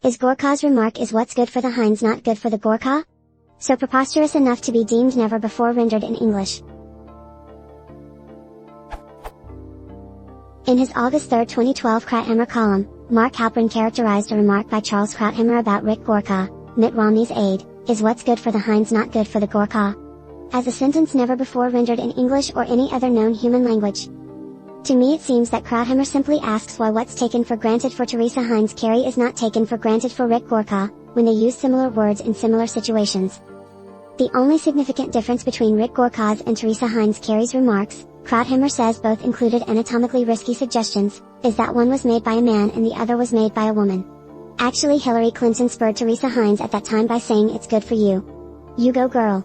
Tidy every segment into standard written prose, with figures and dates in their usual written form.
Is Gorka'S remark is what's good for the Heinz not good for the Gorka? So preposterous enough to be deemed never before rendered in English. In his August 3, 2012 Krauthammer column, Mark Halperin characterized a remark by Charles Krauthammer about Rick Gorka, Mitt Romney's aide, is what's good for the Heinz not good for the Gorka, as a sentence never before rendered in English or any other known human language. To me it seems that Krauthammer simply asks why what's taken for granted for Teresa Heinz Kerry is not taken for granted for Rick Gorka, when they use similar words in similar situations. The only significant difference between Rick Gorka'S and Teresa Heinz Kerry's remarks, Krauthammer says both included anatomically risky suggestions, is that one was made by a man and the other was made by a woman. Actually Hillary Clinton spurred Teresa Heinz at that time by saying it's good for you. You go girl.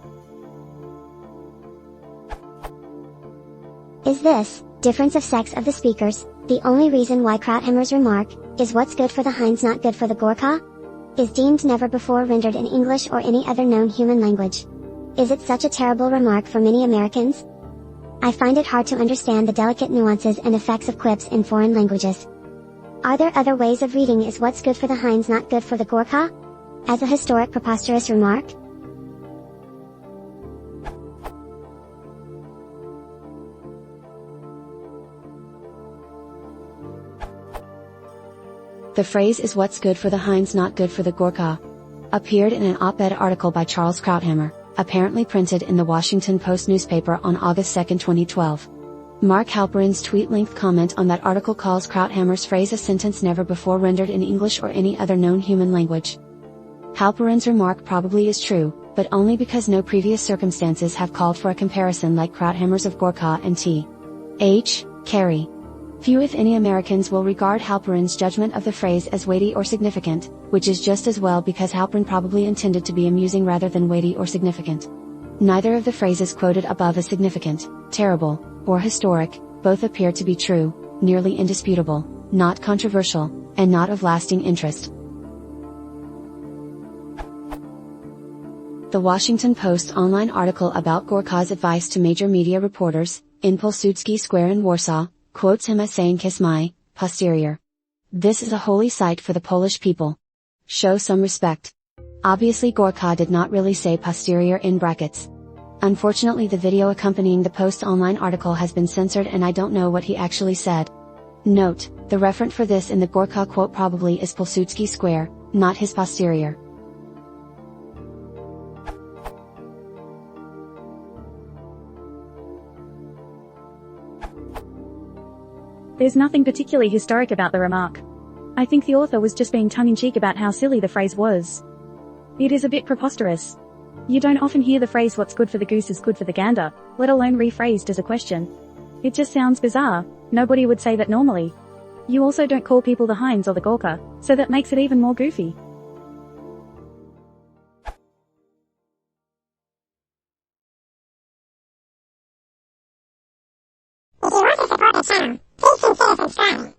Is this difference of sex of the speakers the only reason why Krauthammer's remark, is what's good for the Heinz not good for the Gorka, is deemed never before rendered in English or any other known human language? Is it such a terrible remark for many Americans? I find it hard to understand the delicate nuances and effects of quips in foreign languages. Are there other ways of reading is what's good for the Heinz not good for the Gorka? As a historic preposterous remark? The phrase is what's good for the Heinz not good for the Gorka appeared in an op-ed article by Charles Krauthammer, apparently printed in the Washington Post newspaper on August 2, 2012. Mark Halperin's tweet-length comment on that article calls Krauthammer's phrase a sentence never before rendered in English or any other known human language. Halperin's remark probably is true, but only because no previous circumstances have called for a comparison like Krauthammer's of Gorka and T.H. Kerry. Few if any Americans will regard Halperin's judgment of the phrase as weighty or significant, which is just as well because Halperin probably intended to be amusing rather than weighty or significant. Neither of the phrases quoted above is significant, terrible, or historic, both appear to be true, nearly indisputable, not controversial, and not of lasting interest. The Washington Post online article about Gorka'S advice to major media reporters, in Pilsudski Square in Warsaw, quotes him as saying "Kiss my posterior. This is a holy sight for the Polish people. Show some respect." Obviously Gorka did not really say posterior in brackets. Unfortunately the video accompanying the Post online article has been censored and I don't know what he actually said. Note, the referent for this in the Gorka quote probably is Pilsudski Square, not his posterior. There's nothing particularly historic about the remark. I think the author was just being tongue-in-cheek about how silly the phrase was. It is a bit preposterous. You don't often hear the phrase "what's good for the goose is good for the gander," let alone rephrased as a question. It just sounds bizarre. Nobody would say that normally. You also don't call people the Heinz or the Gorka, so that makes it even more goofy. If you want to support the channel, please consider subscribing.